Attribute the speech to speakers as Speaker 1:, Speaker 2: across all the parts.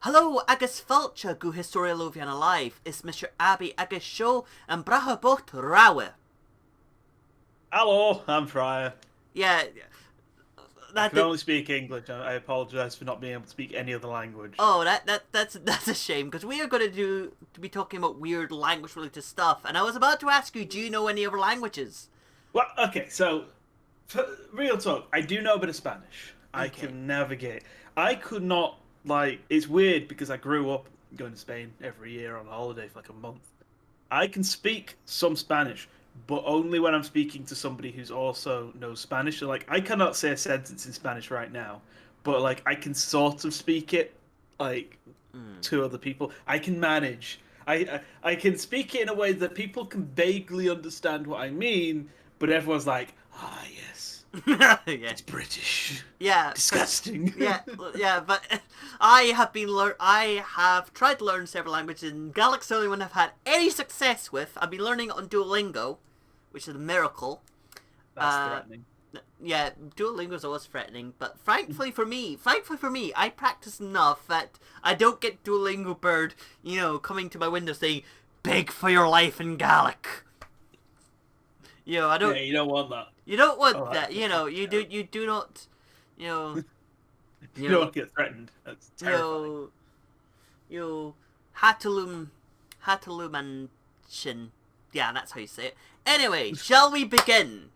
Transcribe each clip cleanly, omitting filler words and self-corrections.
Speaker 1: Hello, agus falcha go Historia Lothiana live. Is Mr. Abby agus show and braha bocht rawe.
Speaker 2: Hello, I'm Friar.
Speaker 1: Yeah,
Speaker 2: I can only speak English. I apologise for not being able to speak any other language.
Speaker 1: Oh, that's a shame, because we are going to be talking about weird language related stuff, and I was about to ask you, do you know any other languages?
Speaker 2: Well, okay, so for real talk, I do know a bit of Spanish.
Speaker 1: Okay.
Speaker 2: I can navigate. I could not it's weird because I grew up going to Spain every year on holiday for like a month. I can speak some Spanish, but only when I'm speaking to somebody who's also knows Spanish. So, I cannot say a sentence in Spanish right now, but I can sort of speak it to other people. I can manage. I can speak it in a way that people can vaguely understand what I mean, but everyone's like, yes.
Speaker 1: Yeah.
Speaker 2: It's British.
Speaker 1: Yeah.
Speaker 2: Disgusting.
Speaker 1: Yeah, but I have tried to learn several languages, and Gaelic's the only one I've had any success with. I've been learning it on Duolingo, which is a miracle.
Speaker 2: That's threatening.
Speaker 1: Yeah, Duolingo's always threatening, but thankfully for me, I practice enough that I don't get Duolingo bird, coming to my window saying, "Beg for your life in Gaelic." I don't.
Speaker 2: Yeah, you don't want that.
Speaker 1: You don't want that. You do not.
Speaker 2: You don't get threatened. That's terrifying.
Speaker 1: Hatulumanshin. Yeah, that's how you say it. Anyway, shall we begin?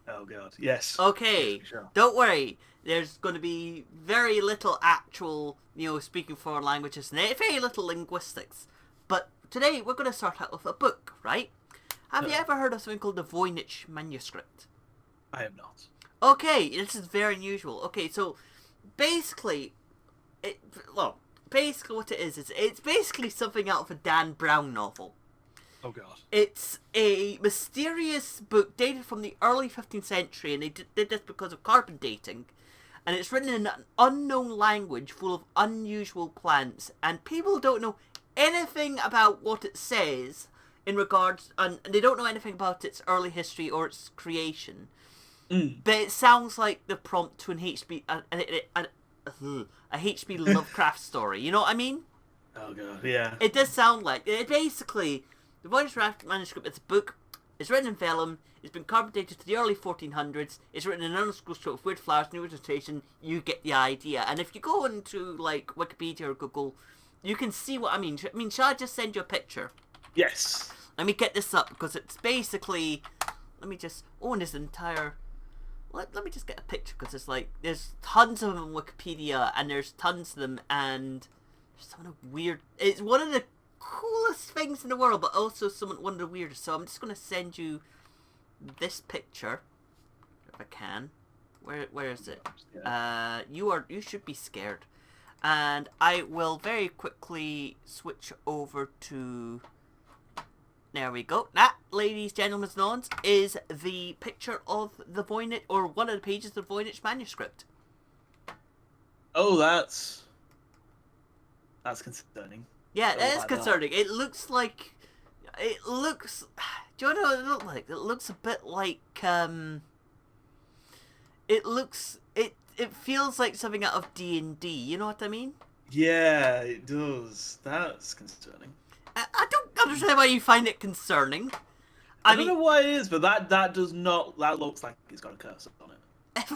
Speaker 2: Oh god, yes.
Speaker 1: Okay,
Speaker 2: yes, sure.
Speaker 1: Don't worry. There's going to be very little actual, speaking foreign languages, and very little linguistics. But today we're going to start out with a book, right? Have you ever heard of something called the Voynich Manuscript?
Speaker 2: I have not.
Speaker 1: Okay, this is very unusual. Okay, so basically what it is it's basically something out of a Dan Brown novel.
Speaker 2: Oh god.
Speaker 1: It's a mysterious book dated from the early 15th century, and they did this because of carbon dating. And it's written in an unknown language full of unusual plants, and people don't know anything about what it says in regards, and they don't know anything about its early history or its creation. But it sounds like the prompt to an H.P. Lovecraft story. You know what I mean?
Speaker 2: Oh god, yeah.
Speaker 1: It does sound like it. Basically, the Voynich Manuscript. It's a book. It's written in vellum. It's been carbon dated to the early 1400s. It's written in an unschooled stroke with weird flowers, new illustration. You get the idea. And if you go into Wikipedia or Google, you can see what I mean. Shall I just send you a picture?
Speaker 2: Yes.
Speaker 1: Let me get this up, because it's basically. Let me just. Oh, and this entire. Let me just get a picture, because there's tons of them on Wikipedia, and there's tons of them, and there's some of the weird. It's one of the coolest things in the world, but also one of the weirdest. So I'm just going to send you this picture, if I can. Where is it? You should be scared, and I will very quickly switch over to. There we go. That, ladies, gentlemen, and nons, is the picture of the Voynich, or one of the pages of the Voynich Manuscript.
Speaker 2: Oh, that's concerning.
Speaker 1: Yeah, it is concerning. It looks like... Do you know what it looks like? It looks a bit like, It feels like something out of D&D, you know what I mean?
Speaker 2: Yeah, it does. That's concerning.
Speaker 1: I don't understand why you find it concerning.
Speaker 2: I don't know why it is, but that does not. That looks like it's got a curse on it.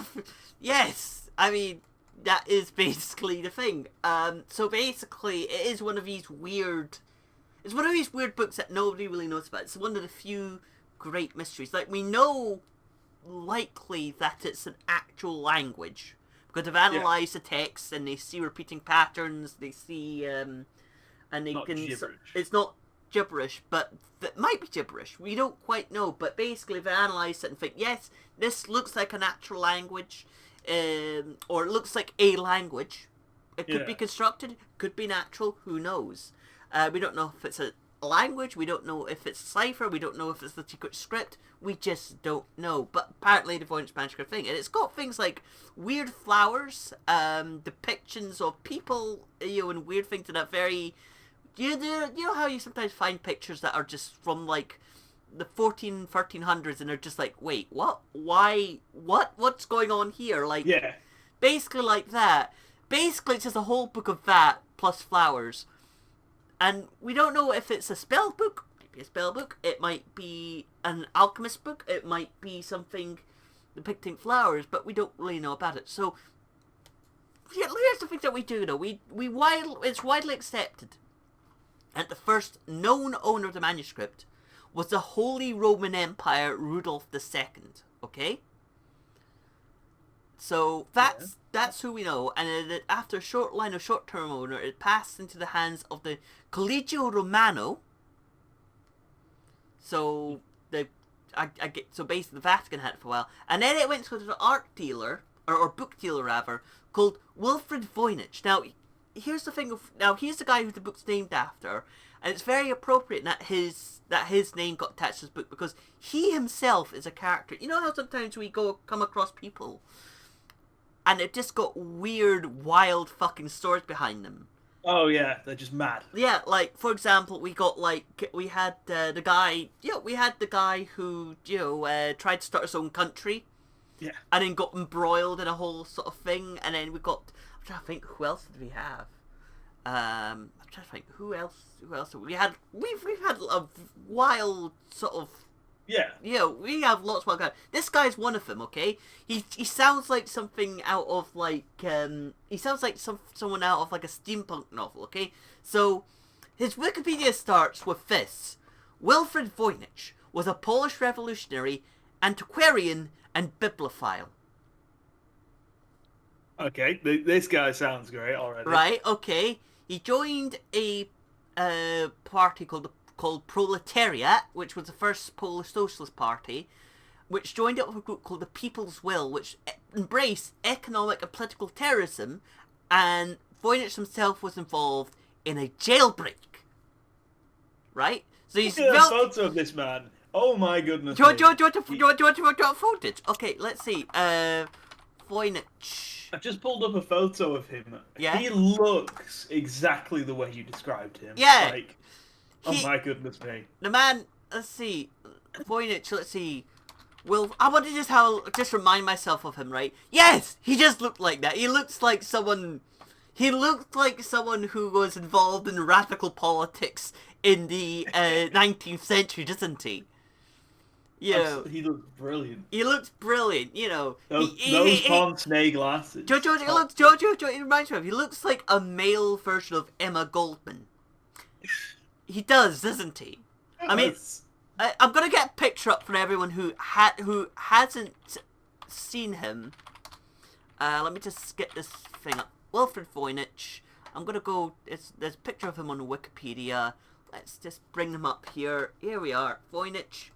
Speaker 1: Yes, that is basically the thing. So basically, it is one of these weird. It's one of these weird books that nobody really knows about. It's one of the few great mysteries. We know likely that it's an actual language because they've analysed the text and they see repeating patterns. They see. And they can.
Speaker 2: Gibberish.
Speaker 1: It's not gibberish, but it might be gibberish. We don't quite know. But basically, they analyse it and think, yes, this looks like a natural language, or it looks like a language. It could be constructed, could be natural. Who knows? We don't know if it's a language. We don't know if it's cipher. We don't know if it's the secret script. We just don't know. But apparently, the Voynich Manuscript thing, and it's got things like weird flowers, depictions of people, and weird things that are very. You know how you sometimes find pictures that are just from the 1300s and they're just wait, what? Why? What's going on here?
Speaker 2: Yeah.
Speaker 1: Basically like that. basically it's just a whole book of that plus flowers. And we don't know if it's a spell book. It might be a spell book. It might be an alchemist book. It might be something depicting flowers, but we don't really know about it. So here's the thing that we do know. It's widely accepted that the first known owner of the manuscript was the Holy Roman Empire Rudolf II. Okay? So that's who we know, and then after a short line of short-term owner, it passed into the hands of the Collegio Romano. So so basically the Vatican had it for a while, and then it went to an art dealer or book dealer rather called Wilfrid Voynich. Now, here's the thing. He's the guy who the book's named after, and it's very appropriate that his name got attached to this book because he himself is a character. You know how sometimes we come across people and it just got weird, wild fucking stories behind them.
Speaker 2: Oh yeah, they're just mad.
Speaker 1: Yeah, like for example, we had the guy who tried to start his own country.
Speaker 2: Yeah.
Speaker 1: And then got embroiled in a whole sort of thing, and then I'm trying to think, who else did we have? I'm trying to think, who else we've had a wild sort of.
Speaker 2: Yeah.
Speaker 1: We have lots of wild guys. This guy's one of them, okay? He sounds like something out of he sounds like someone out of like a steampunk novel, okay? So his Wikipedia starts with this: Wilfrid Voynich was a Polish revolutionary, antiquarian, and bibliophile.
Speaker 2: Okay, this guy sounds great already.
Speaker 1: Right, okay. He joined a party called Proletariat, which was the first Polish Socialist Party, which joined up with a group called the People's Will, which embraced economic and political terrorism, and Voynich himself was involved in a jailbreak. Right? So he's
Speaker 2: Look at a photo of this man. Oh my goodness.
Speaker 1: Do you want to footage? Okay, let's see. Voynich.
Speaker 2: I just pulled up a photo of him.
Speaker 1: Yeah.
Speaker 2: He looks exactly the way you described him.
Speaker 1: Yeah.
Speaker 2: Oh my goodness me.
Speaker 1: The man, let's see. Voynich, let's see. I want to just remind myself of him, right? Yes! He just looked like that. He looked like someone who was involved in radical politics in the 19th century, doesn't he? He
Speaker 2: looks brilliant.
Speaker 1: He looks brilliant,
Speaker 2: Those pince-nez glasses.
Speaker 1: It reminds me of, he looks like a male version of Emma Goldman. He does, doesn't he? I mean, I'm gonna get a picture up for everyone who hasn't seen him. Let me just get this thing up. Wilfrid Voynich. I'm gonna go. There's a picture of him on Wikipedia. Let's just bring them up here. Here we are. Voynich.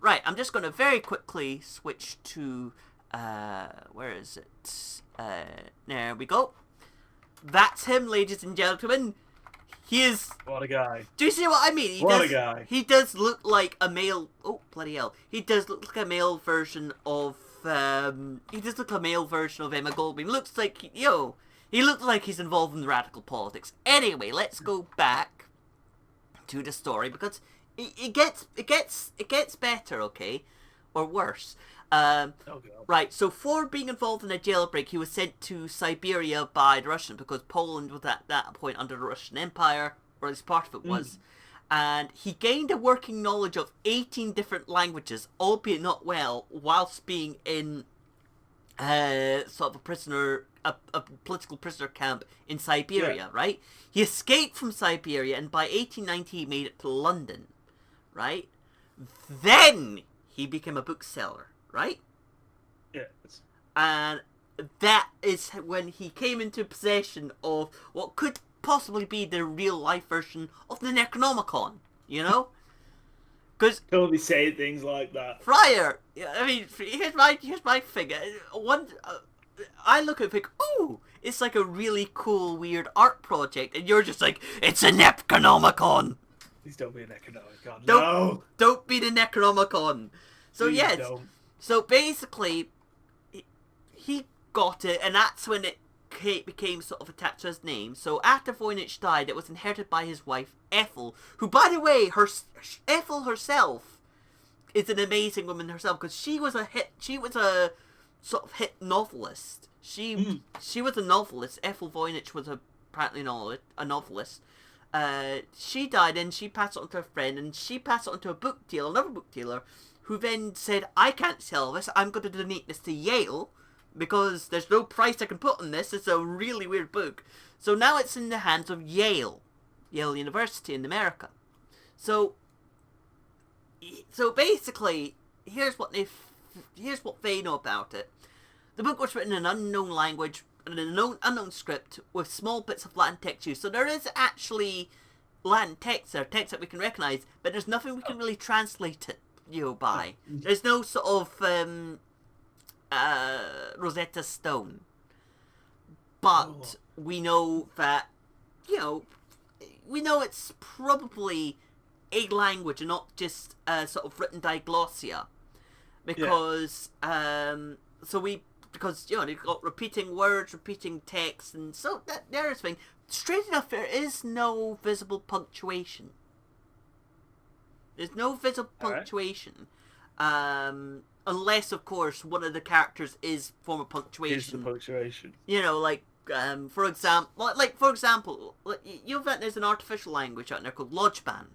Speaker 1: Right. I'm just gonna very quickly switch to. Where is it? There we go. That's him, ladies and gentlemen. He is...
Speaker 2: What a guy.
Speaker 1: Do you see what I mean?
Speaker 2: A guy.
Speaker 1: He does look like a male... Oh, bloody hell. He does look like a male version of... He does look like a male version of Emma Goldman. He looks like... He looks like he's involved in radical politics. Anyway, let's go back to the story, because it gets better, okay? Or worse. Right, so for being involved in a jailbreak, he was sent to Siberia by the Russians, because Poland was at that point under the Russian Empire, or at least part of it was. And he gained a working knowledge of 18 different languages, albeit not well, whilst being in sort of a political prisoner camp in Siberia, right? He escaped from Siberia, and by 1890 he made it to London, right? Then he became a bookseller. Right?
Speaker 2: Yes.
Speaker 1: And that is when he came into possession of what could possibly be the real-life version of the Necronomicon, Because...
Speaker 2: Don't be saying things like that.
Speaker 1: Friar! I mean, here's my thing. I look at it and think, oh, it's like a really cool, weird art project, and you're just like, it's a Necronomicon!
Speaker 2: Please don't be a Necronomicon.
Speaker 1: Don't be the Necronomicon! So
Speaker 2: Please
Speaker 1: yes...
Speaker 2: don't.
Speaker 1: So basically, he got it, and that's when it became sort of attached to his name. So after Voynich died, it was inherited by his wife, Ethel, who, by the way, Ethel herself is an amazing woman herself, because she was a sort of hit novelist. She was a novelist. Ethel Voynich was apparently a novelist. She died and she passed it on to a friend, and she passed it on to another book dealer, who then said, I can't sell this, I'm going to donate this to Yale, because there's no price I can put on this, it's a really weird book. So now it's in the hands of Yale University in America. So basically, here's what they know about it. The book was written in an unknown language, in an unknown script, with small bits of Latin text used. So there is actually Latin text there, text that we can recognise, but there's nothing we can really translate it, by. There's no sort of Rosetta Stone. But we know that, we know it's probably a language and not just sort of written diglossia. Because, because they've got repeating words, repeating text, and so there's the thing. Straight enough, there is no visible punctuation. There's no visible punctuation. Unless, of course, one of the characters is form of punctuation.
Speaker 2: Is the punctuation.
Speaker 1: For example, there's an artificial language out there called Lodgeban.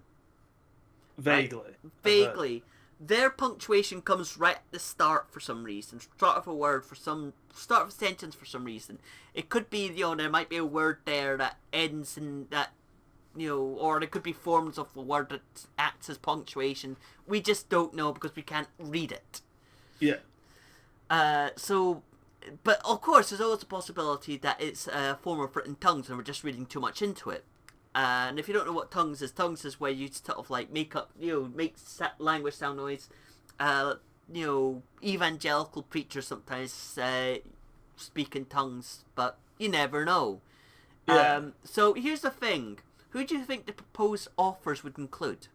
Speaker 2: Vaguely.
Speaker 1: Right? Vaguely. Their punctuation comes right at the start for some reason. Start of a word start of a sentence for some reason. It could be, there might be a word there that ends in that, or it could be forms of a word that acts as punctuation. We just don't know because we can't read it.
Speaker 2: Yeah.
Speaker 1: But of course, there's always a possibility that it's a form of written tongues and we're just reading too much into it. And if you don't know what tongues is where you sort of like make up, make language sound noise. Evangelical preachers sometimes speak in tongues, but you never know.
Speaker 2: Yeah.
Speaker 1: So here's the thing. Who do you think the proposed authors would include?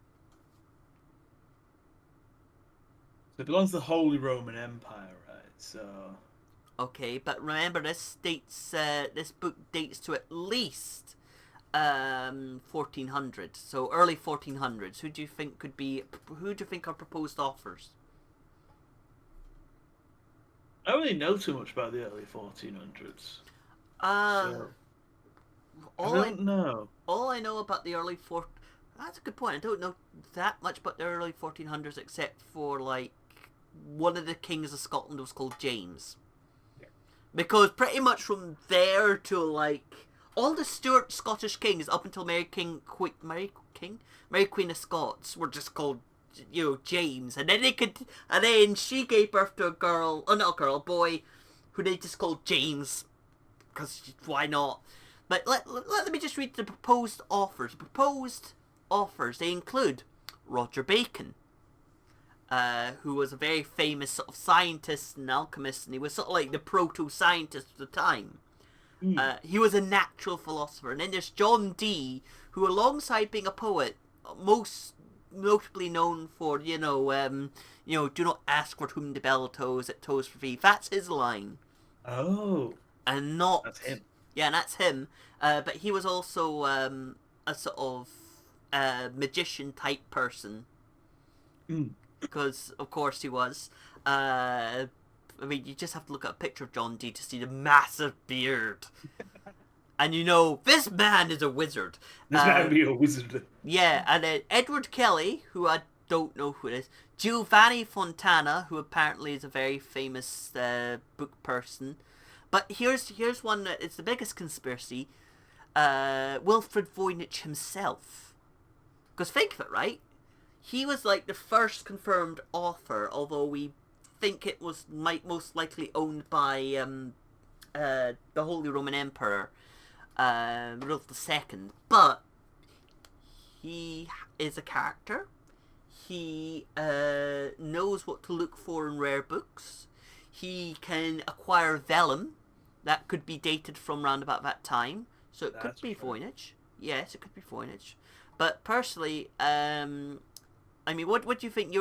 Speaker 2: So it belongs to the Holy Roman Empire, right? So.
Speaker 1: Okay, but remember this book dates to at least 1400, so early 1400s. Who do you think are proposed authors?
Speaker 2: I don't really know too much about the early 1400s. I don't know.
Speaker 1: All I know about the early that's a good point. I don't know that much about the early 1400s except for like one of the kings of Scotland was called James. Yeah. Because pretty much from there to like all the Stuart Scottish kings up until Mary Queen of Scots were just called James, and then she gave birth to a boy who they just called James because why not? But let me just read the proposed authors. Proposed authors, they include Roger Bacon, who was a very famous sort of scientist and alchemist, and he was sort of like the proto-scientist of the time. He was a natural philosopher. And then there's John Dee, who alongside being a poet, most notably known for, do not ask for whom the bell tolls, it tolls for thee. That's his line.
Speaker 2: Oh.
Speaker 1: And not...
Speaker 2: That's him.
Speaker 1: Yeah, that's him. But he was also a sort of magician-type person. Because, of course, he was. You just have to look at a picture of John Dee to see the massive beard. And this man is a wizard.
Speaker 2: This man would be a wizard.
Speaker 1: Yeah, and then Edward Kelly, who I don't know who it is. Giovanni Fontana, who apparently is a very famous book person. But here's one that is the biggest conspiracy. Wilfred Voynich himself. Because think of it, right? He was like the first confirmed author, although we think it was most likely owned by the Holy Roman Emperor, Rudolf II. But he is a character. He knows what to look for in rare books. He can acquire vellum that could be dated from round about that time. So it could be Voynich. Yes, it could be Voynich. But personally, what do you think?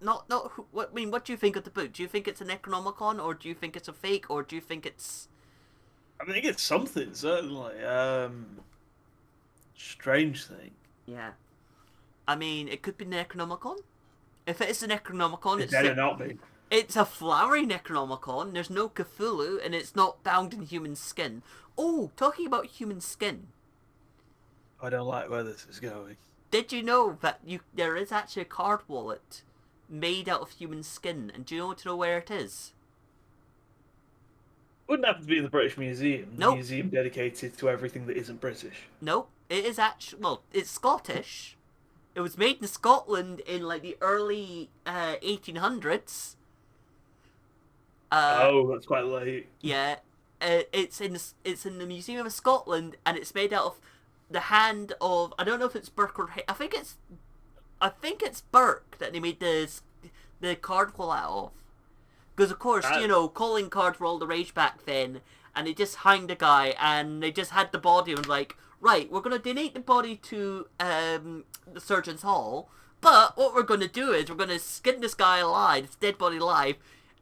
Speaker 1: What do you think of the book? Do you think it's a Necronomicon, or do you think it's a fake, or do you think it's?
Speaker 2: I think it's something certainly. Strange thing.
Speaker 1: Yeah, it could be Necronomicon. If it is a Necronomicon,
Speaker 2: It better not be.
Speaker 1: It's a flowery Necronomicon. There's no Cthulhu, and it's not bound in human skin. Oh, talking about human skin.
Speaker 2: I don't like where this is going.
Speaker 1: Did you know that there is actually a card wallet made out of human skin? And do you want to know where it is?
Speaker 2: Wouldn't happen to be in the British Museum. The
Speaker 1: Nope.
Speaker 2: museum dedicated to everything that isn't British.
Speaker 1: No, it is actually, well, it's Scottish. It was made in Scotland in like the early 1800s.
Speaker 2: That's quite late.
Speaker 1: Yeah, it's in the Museum of Scotland, and it's made out of the hand of, I don't know if it's Burke or I think it's Burke that they made the card pull out of. Because of course, calling cards were all the rage back then, and they just hanged a guy, and they just had the body and like, right, we're gonna donate the body to the Surgeon's Hall, but what we're gonna do is we're gonna skin this guy alive, this dead body alive,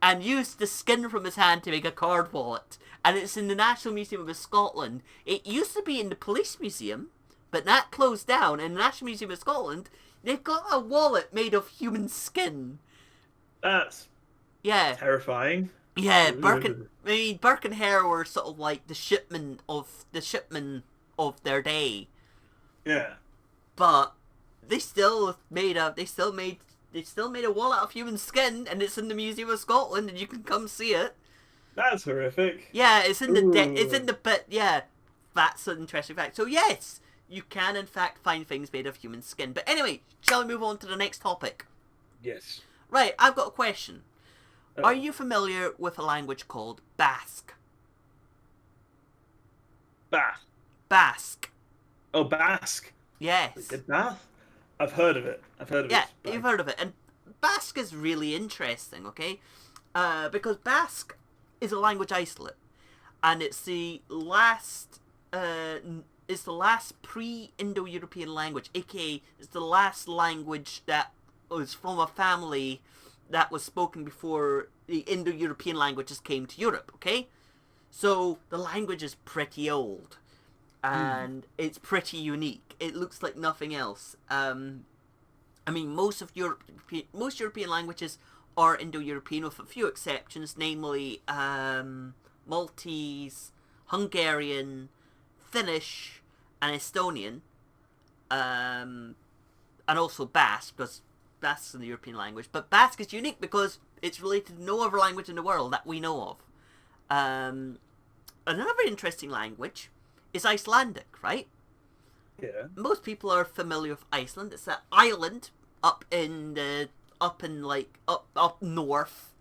Speaker 1: and use the skin from his hand to make a card wallet. And it's in the National Museum of Scotland. It used to be in the Police Museum, but that closed down. In the National Museum of Scotland, they've got a wallet made of human skin.
Speaker 2: That's terrifying.
Speaker 1: Yeah, Burke and Hare were sort of like the shipmen of their day.
Speaker 2: Yeah.
Speaker 1: But they still made a wallet out of human skin, and it's in the Museum of Scotland, and you can come see it.
Speaker 2: That's horrific.
Speaker 1: Yeah, it's in yeah, that's an interesting fact. So yes, you can in fact find things made of human skin. But anyway, shall we move on to the next topic?
Speaker 2: Yes.
Speaker 1: Right, I've got a question. Are you familiar with a language called Basque? Basque.
Speaker 2: Oh, Basque.
Speaker 1: Yes.
Speaker 2: Bath? I've heard of it.
Speaker 1: Yeah, you've heard of it. And Basque is really interesting, okay? Because Basque is a language isolate, and it's the last pre-Indo-European language, aka it's the last language that was from a family that was spoken before the Indo-European languages came to Europe, okay? So the language is pretty old, and it's pretty unique. It looks like nothing else. I mean, most European languages are Indo-European with a few exceptions, namely Maltese, Hungarian, Finnish, and Estonian, and also Basque, because Basque is an European language. But Basque is unique because it's related to no other language in the world that we know of. Another interesting language is Icelandic, right?
Speaker 2: Yeah.
Speaker 1: Most people are familiar with Iceland. It's an island up north.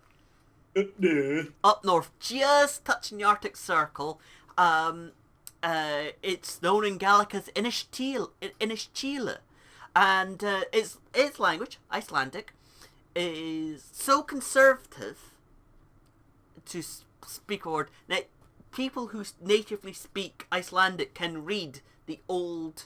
Speaker 1: Up north, just touching the Arctic Circle. It's known in Gaelic as Inishtiela. And its language, Icelandic, is so conservative, to speak a word, that people who natively speak Icelandic can read the old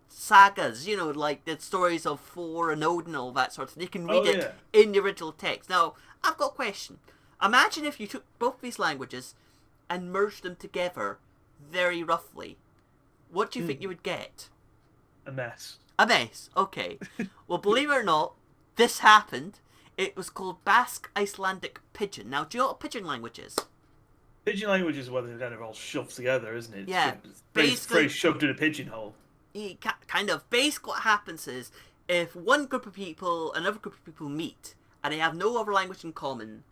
Speaker 1: sagas, like the stories of Thor and Odin and all that sort of thing. You can read it in the original text. Now, I've got a question. Imagine if you took both these languages and merged them together very roughly. What do you think you would get?
Speaker 2: A mess.
Speaker 1: A mess, okay. Well, believe it or not, this happened. It was called Basque Icelandic Pidgin. Now, do you know what Pidgin language is?
Speaker 2: Pidgin language is where they're kind of all shoved together, isn't it?
Speaker 1: Yeah.
Speaker 2: It's very shoved in a pigeonhole.
Speaker 1: Kind of. Basically what happens is, if one group of people, another group of people meet, and they have no other language in common,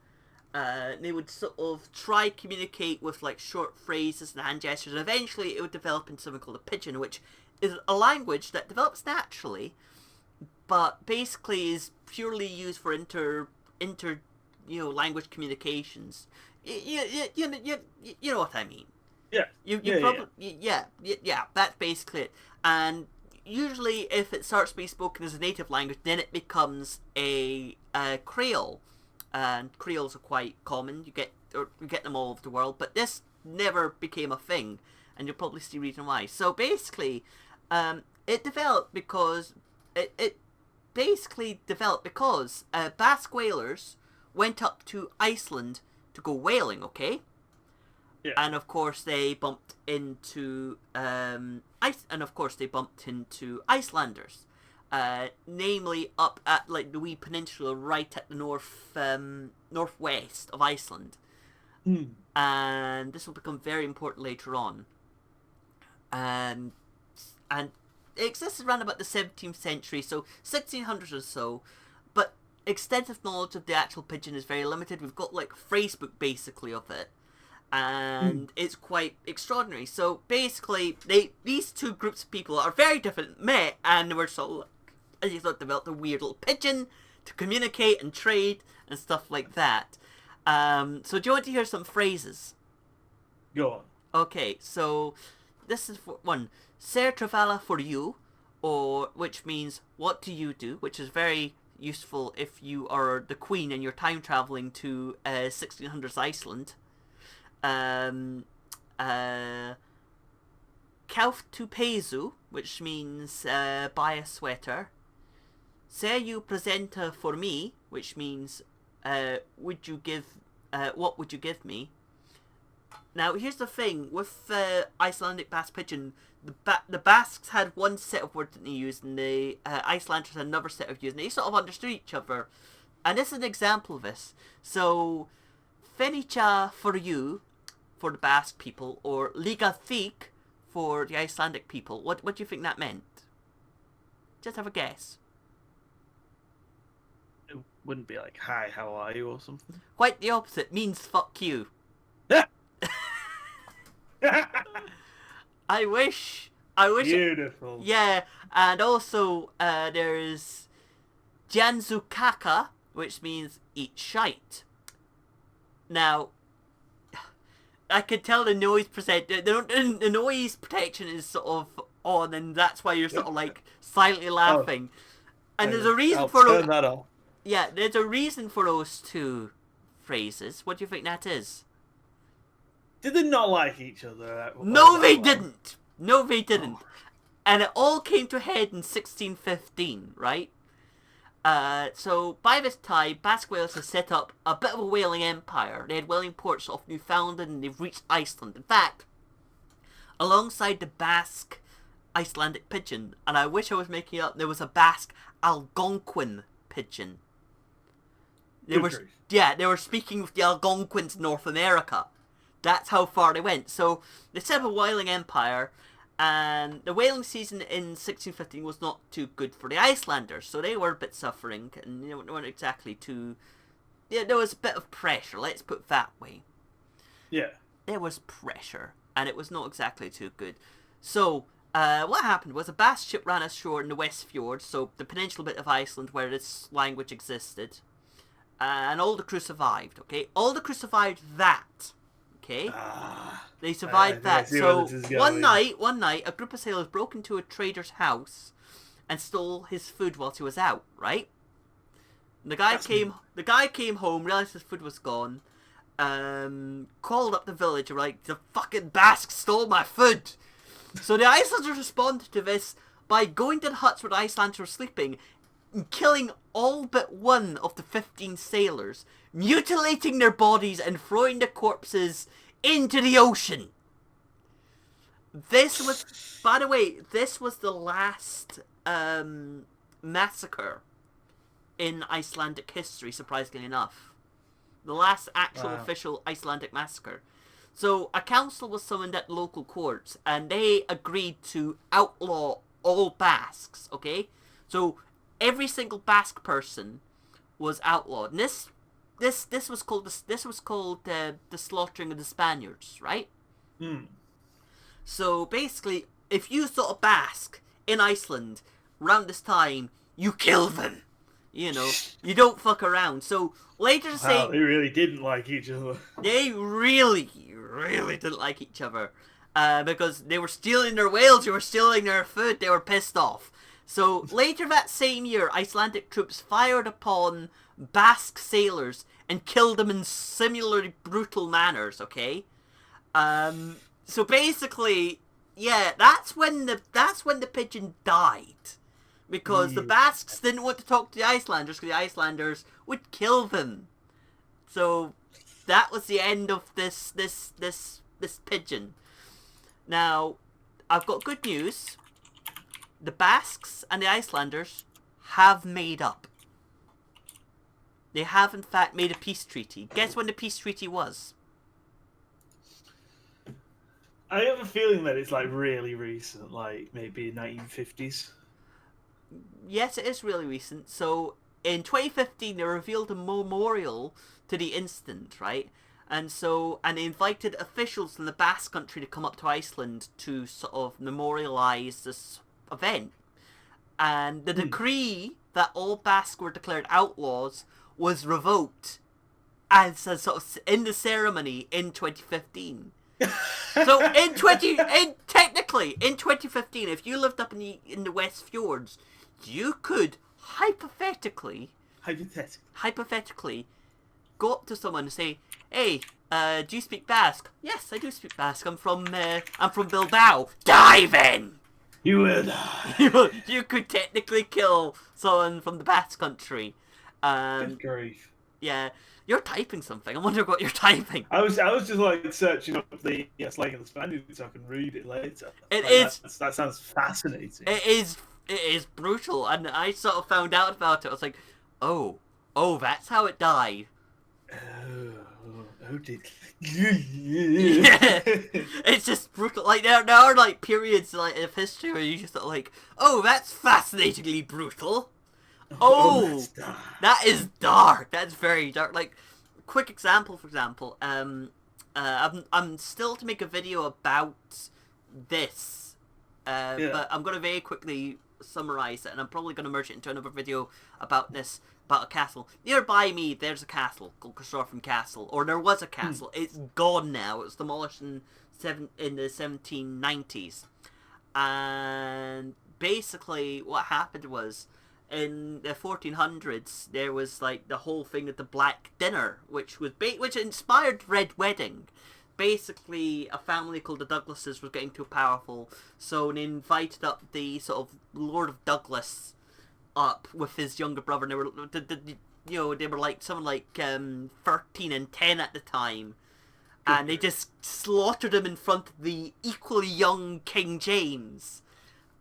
Speaker 1: they would sort of try to communicate with like short phrases and hand gestures, and eventually it would develop into something called a pidgin, which is a language that develops naturally, but basically is purely used for language communications. You know what I mean?
Speaker 2: Yeah.
Speaker 1: That's basically it. And usually, if it starts being spoken as a native language, then it becomes a Creole, and Creoles are quite common. You get them all over the world, but this never became a thing, and you'll probably see the reason why. So basically, it developed because Basque whalers went up to Iceland to go whaling, okay?
Speaker 2: Yeah.
Speaker 1: And of course they bumped into Icelanders. namely up at like the wee peninsula right at the northwest of Iceland. And this will become very important later on. And it existed around about the 17th century, so 1600s or so. But extensive knowledge of the actual pigeon is very limited. We've got like phrasebook basically of it, and it's quite extraordinary. So basically, these two groups of people are very different, met, and were sort of, as you thought, developed a weird little pigeon to communicate and trade and stuff like that. So do you want to hear some phrases?
Speaker 2: Go on.
Speaker 1: Okay, so this is for one. Ser travala for you, or which means what do you do, which is very useful if you are the queen and you're time traveling to 1600s Iceland. Kauf tu pesu, which means buy a sweater. Ser you presenta for me, which means what would you give me? Now, here's the thing, with Icelandic Basque Pigeon, the Basques had one set of words that they used, and the Icelanders had another set of words, and they sort of understood each other. And this is an example of this. So, Fenicha for you, for the Basque people, or Liga Thik for the Icelandic people. What do you think that meant? Just have a guess.
Speaker 2: It wouldn't be like, hi, how are you, or something.
Speaker 1: Quite the opposite, means fuck you. I wish.
Speaker 2: Beautiful.
Speaker 1: Yeah, and also there's Janzukaka, which means eat shite. Now, I could tell the noise the noise protection is sort of on, and that's why you're sort of like silently laughing. And there's a reason for
Speaker 2: turn that off.
Speaker 1: Yeah, there's a reason for those two phrases. What do you think that is?
Speaker 2: Did they not like each other?
Speaker 1: No, they didn't. No, they didn't. And it all came to a head in 1615, right? So by this time, Basque Wales has set up a bit of a whaling empire. They had whaling ports off Newfoundland, and they've reached Iceland. In fact, alongside the Basque Icelandic pigeon, and I wish I was making it up, there was a Basque Algonquin pigeon. They were speaking with the Algonquins in North America. That's how far they went. So they set up a whaling empire, and the whaling season in 1615 was not too good for the Icelanders. So they were a bit suffering, and they weren't exactly too. Yeah, there was a bit of pressure. Let's put it that way.
Speaker 2: Yeah.
Speaker 1: There was pressure, and it was not exactly too good. So what happened was a Basque ship ran ashore in the West Fjord, so the peninsula bit of Iceland where this language existed, and all the crew survived. Okay, all the crew survived that. Okay, they survived that. So one night, a group of sailors broke into a trader's house and stole his food whilst he was out. Right? The guy came home, realized his food was gone, called up the village, and were like, the fucking Basques stole my food. So the Icelanders responded to this by going to the huts where the Icelanders were sleeping and killing all but one of the 15 sailors, mutilating their bodies and throwing the corpses into the ocean. This was, by the way, this was the last massacre in Icelandic history, surprisingly enough. The last actual official Icelandic massacre. So a council was summoned at local courts, and they agreed to outlaw all Basques. Okay, so every single Basque person was outlawed. And this was called the slaughtering of the Spaniards, right? So basically, if you saw a Basque in Iceland around this time, you kill them. You know, you don't fuck around. So later to say,
Speaker 2: they really didn't like each other.
Speaker 1: They really didn't like each other, because they were stealing their whales, they were stealing their food, they were pissed off. So later that same year, Icelandic troops fired upon Basque sailors and killed them in similarly brutal manners. Okay, so basically, yeah, that's when the pigeon died. Because the Basques didn't want to talk to the Icelanders, because the Icelanders would kill them. So that was the end of this pigeon. Now, I've got good news. the Basques and the Icelanders have made up. They have, in fact, made a peace treaty. Guess when the peace treaty was?
Speaker 2: I have a feeling that it's like really recent, like maybe 1950s.
Speaker 1: Yes, it is really recent. So, in 2015, they revealed a memorial to the incident, right? And they invited officials from the Basque country to come up to Iceland to sort of memorialise this event. And the decree that all Basque were declared outlaws was revoked as a sort of in the ceremony in 2015. So technically in 2015, if you lived up in the West Fjords, you could hypothetically go up to someone and say, "Hey, do you speak Basque?" "Yes, I do speak Basque. I'm from Bilbao." "Dive in."
Speaker 2: You will die.
Speaker 1: You could technically kill someone from the Basque country.
Speaker 2: Good grief.
Speaker 1: Yeah, you're typing something. I wonder what you're typing.
Speaker 2: I was just like searching up the slang of the Spaniard so I can read it later. That sounds fascinating.
Speaker 1: It is brutal, and I sort of found out about it. I was like, oh, that's how it died.
Speaker 2: Oh, did.
Speaker 1: Yeah, it's just brutal. Like there are like periods like of history where you just sort of like, oh, that's fascinatingly brutal. Oh, that is dark. That's very dark. Like, quick example, for example, I'm still to make a video about this, but I'm gonna very quickly summarize it, and I'm probably gonna merge it into another video about this. About a castle. Nearby me, there's a castle called Caersorfen Castle. Or there was a castle. It's gone now. It was demolished in the 1790s. And basically what happened was, in the 1400s, there was like the whole thing of the Black Dinner, which inspired Red Wedding. Basically, a family called the Douglases was getting too powerful, so they invited up the sort of Lord of Douglas up with his younger brother, and they were like something like 13 and 10 at the time, and they just slaughtered him in front of the equally young King James,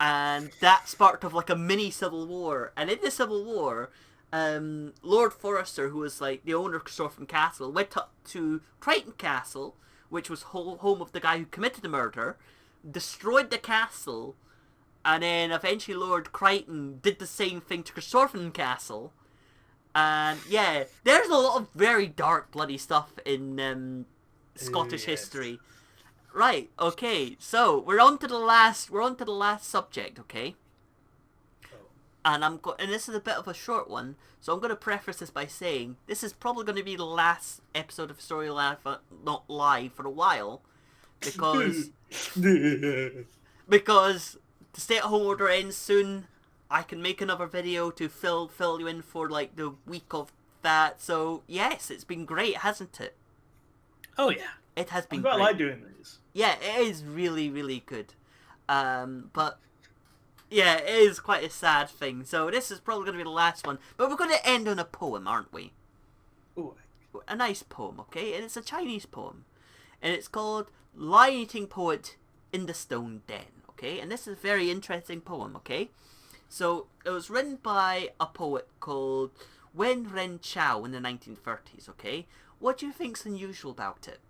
Speaker 1: and that sparked of like a mini civil war. And in the civil war, Lord Forrester, who was like the owner of Caersorfen Castle, went up to Crichton Castle, which was home of the guy who committed the murder, destroyed the castle. And then eventually Lord Crichton did the same thing to Caersorfen Castle. And yeah, there's a lot of very dark, bloody stuff in Scottish history. Right, okay, so we're on to the last subject, okay? And and this is a bit of a short one, so I'm going to preface this by saying this is probably going to be the last episode of Historia Lothiana not live for a while, because the stay-at-home order ends soon. I can make another video to fill you in for like the week of that. So yes, it's been great, hasn't it?
Speaker 2: Oh yeah,
Speaker 1: it has been.
Speaker 2: I quite like doing these.
Speaker 1: Yeah, it is really, really good. But yeah, it is quite a sad thing. So this is probably going to be the last one. But we're going to end on a poem, aren't we?
Speaker 2: Ooh.
Speaker 1: A nice poem, okay? And it's a Chinese poem, and it's called "Lion-Eating Poet in the Stone Den." Okay, and this is a very interesting poem, okay? So, it was written by a poet called Wen Ren Chao in the 1930s, okay? What do you think's unusual about it?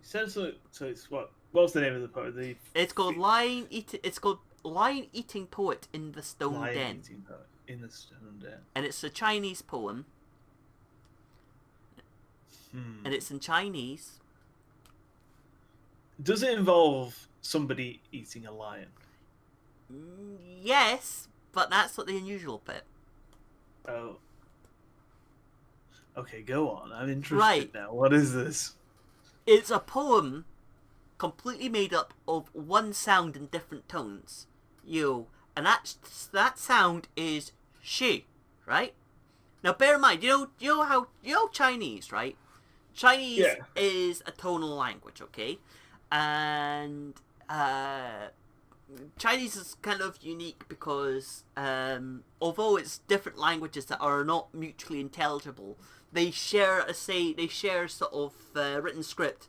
Speaker 2: So it's what's the name of the poet?
Speaker 1: It's called Lion Eating Poet in the Stone Den.
Speaker 2: Lion-Eating Poet in the Stone Den.
Speaker 1: And it's a Chinese poem. And it's in Chinese.
Speaker 2: Does it involve somebody eating a lion?
Speaker 1: Yes, but that's not the unusual bit.
Speaker 2: Oh. Okay, go on. I'm interested now. What is this?
Speaker 1: It's a poem completely made up of one sound in different tones. And that sound is she, right? Now bear in mind, you know Chinese, right? Chinese is a tonal language, okay? And Chinese is kind of unique because although it's different languages that are not mutually intelligible, they share sort of written script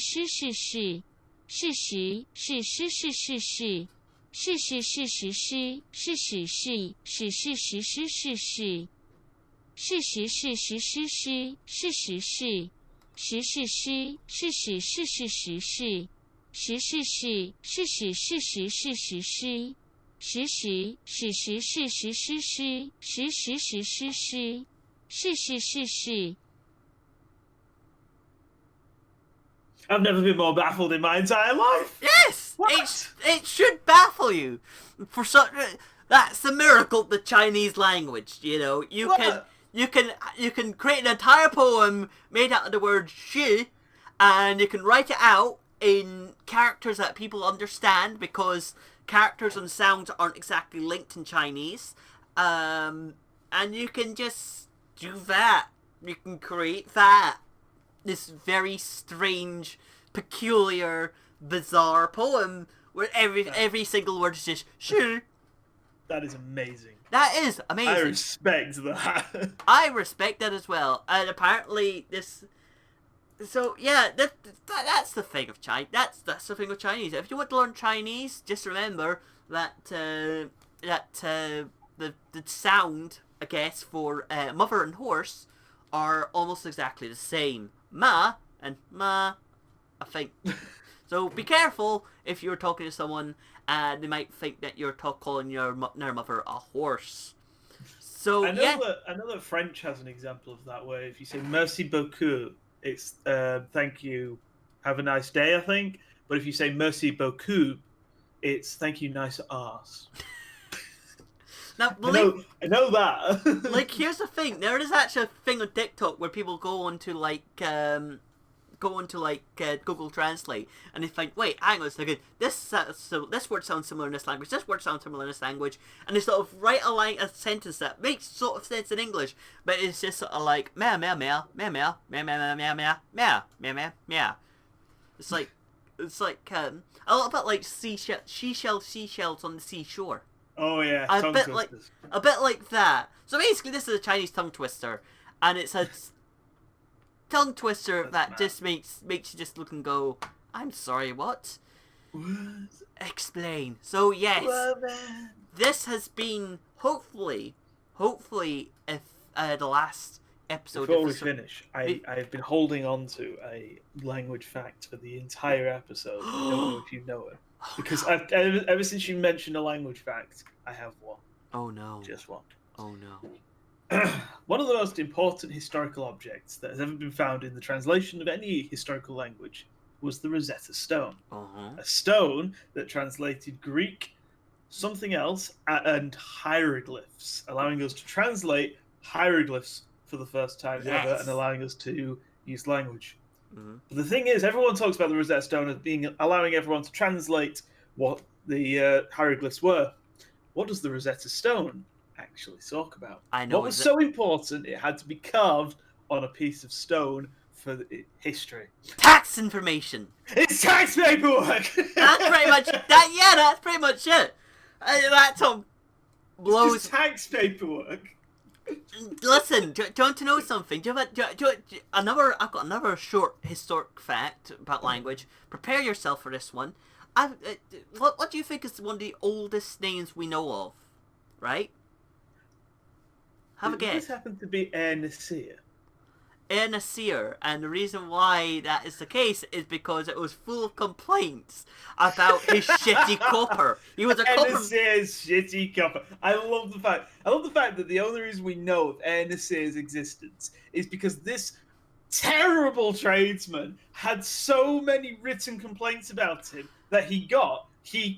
Speaker 3: 是是是，事实是是是是是，事实是实施，是实是是是实施是是，事实是实施施，是实是，实是施，是实是是实是，实是是，是实是实是实施。实时，史实是实施施，实时实施施，是是是是。
Speaker 2: I've never been more baffled in my entire life.
Speaker 1: Yes,
Speaker 2: What?
Speaker 1: it should baffle you. For such that's the miracle of the Chinese language. You know,
Speaker 2: What?
Speaker 1: you can create an entire poem made out of the word "shi," and you can write it out in characters that people understand because characters and sounds aren't exactly linked in Chinese. And you can just do that. You can create that. This very strange, peculiar, bizarre poem where every single word is just "shi."
Speaker 2: That is amazing.
Speaker 1: That is amazing.
Speaker 2: I respect that.
Speaker 1: I respect that as well. And apparently this. So yeah, that's the thing of China. That's the thing with Chinese. If you want to learn Chinese, just remember that the sound, I guess, for mother and horse are almost exactly the same. Ma and ma, I think. So be careful if you're talking to someone and they might think that you're calling their mother a horse. So
Speaker 2: I know that French has an example of that where if you say merci beaucoup, it's thank you, have a nice day, I think. But if you say merci beaucoup, it's thank you, nice ass.
Speaker 1: Now,
Speaker 2: I know that.
Speaker 1: like, here's the thing. There is actually a thing on TikTok where people go on to, like, go into like Google Translate and they find, wait, hang on a second, this word sounds similar in this language, this word sounds similar in this language, and they sort of write a sentence that makes sort of sense in English, but it's just sort of like meow meow meow meow meow meow meow meow meow meow meow meow meow meow. It's like a little bit like seashells on the seashore.
Speaker 2: Oh yeah,
Speaker 1: a bit like that. So basically, this is a Chinese tongue twister, and it's a tongue twister that just makes you just look and go, "I'm sorry, what? Explain." So yes, this has been hopefully, if the last episode.
Speaker 2: Before we finish, I've been holding on to a language fact for the entire episode. I don't know if you know it. Because ever since you mentioned a language fact, I have one.
Speaker 1: Oh no.
Speaker 2: Just one.
Speaker 1: Oh no.
Speaker 2: One of the most important historical objects that has ever been found in the translation of any historical language was the Rosetta Stone. A stone that translated Greek, something else, and hieroglyphs, allowing us to translate hieroglyphs for the first time ever and allowing us to use language. But the thing is, everyone talks about the Rosetta Stone as allowing everyone to translate what the hieroglyphs were. What does the Rosetta Stone actually talk about?
Speaker 1: I know.
Speaker 2: What was so important it had to be carved on a piece of stone for history?
Speaker 1: Tax information.
Speaker 2: It's tax paperwork.
Speaker 1: That's pretty much that. Yeah, that's pretty much it. That blows.
Speaker 2: It's tax paperwork.
Speaker 1: Listen, do you want to know something? I've got another short historic fact about language. Prepare yourself for this one. What do you think is one of the oldest names we know of? Right? Have a guess.
Speaker 2: This happened to be Air Nasir.
Speaker 1: Air Nasir, and the reason why that is the case is because it was full of complaints about his shitty copper. He was a
Speaker 2: Air
Speaker 1: copper.
Speaker 2: Nasir's shitty copper. I love the fact that the only reason we know of Air Nasir's existence is because this terrible tradesman had so many written complaints about him that he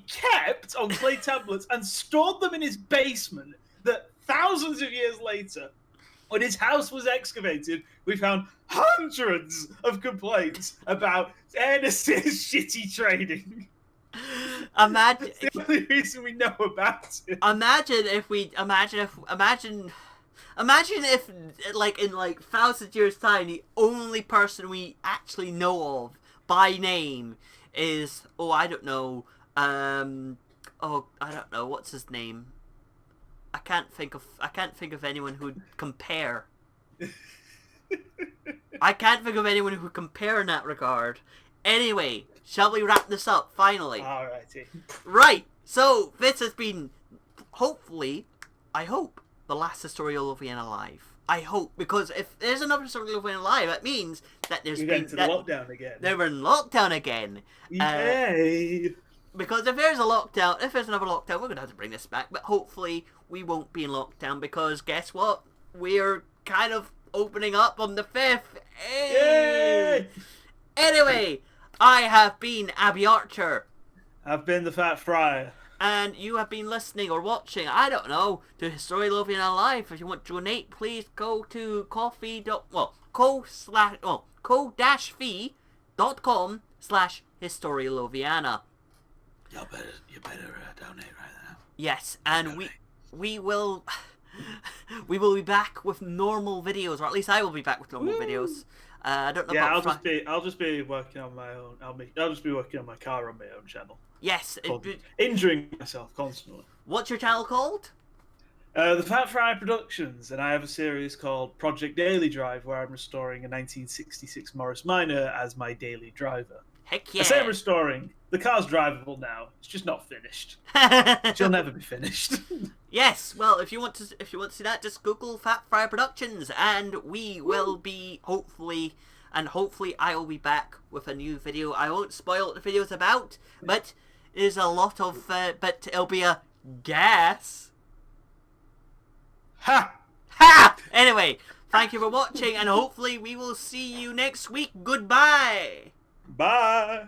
Speaker 2: kept on clay tablets and stored them in his basement, that thousands of years later, when his house was excavated, we found hundreds of complaints about Air Nasir's shitty trading.
Speaker 1: Imagine.
Speaker 2: That's the only reason we know about it.
Speaker 1: Imagine if, like, in like 1,000 years' time, the only person we actually know of by name is, I don't know, what's his name? I can't think of anyone who'd compare. I can't think of anyone who would compare in that regard. Anyway, shall we wrap this up finally?
Speaker 2: Alrighty.
Speaker 1: Right. So this has been, hopefully, I hope, the last Historia Lothiana live. I hope, because if there's another Historia Lothiana live, that means that there's
Speaker 2: We're into the lockdown again.
Speaker 1: They were in lockdown again.
Speaker 2: Yay!
Speaker 1: Because if there's another lockdown, we're gonna have to bring this back. But hopefully, we won't be in lockdown because guess what? We're kind of opening up on the 5th.
Speaker 2: Yay!
Speaker 1: Anyway, I have been Abby Archer.
Speaker 2: I've been the Fat Friar.
Speaker 1: And you have been listening or watching, I don't know, to Historia Lothiana Live. If you want to donate, please go to ko-fi.com/Historia Lothiana.
Speaker 2: You better donate right now.
Speaker 1: Yes, and we will be back with normal videos, or at least I will be back with normal videos. I don't know.
Speaker 2: Yeah,
Speaker 1: about
Speaker 2: I'll just be working on my own. I'll just be working on my car on my own channel.
Speaker 1: Yes,
Speaker 2: Injuring myself constantly.
Speaker 1: What's your channel called?
Speaker 2: The Fat Fry Productions, and I have a series called Project Daily Drive, where I'm restoring a 1966 Morris Minor as my daily driver.
Speaker 1: Heck yeah!
Speaker 2: I say I'm restoring. The car's drivable now. It's just not finished. She'll never be finished.
Speaker 1: Yes. Well, if you want to see that, just Google Fat Fry Productions, and we will be hopefully I will be back with a new video. I won't spoil what the video's about, but there's a lot of but it'll be a gas.
Speaker 2: Ha!
Speaker 1: Ha! Anyway, thank you for watching, and hopefully we will see you next week. Goodbye.
Speaker 2: Bye.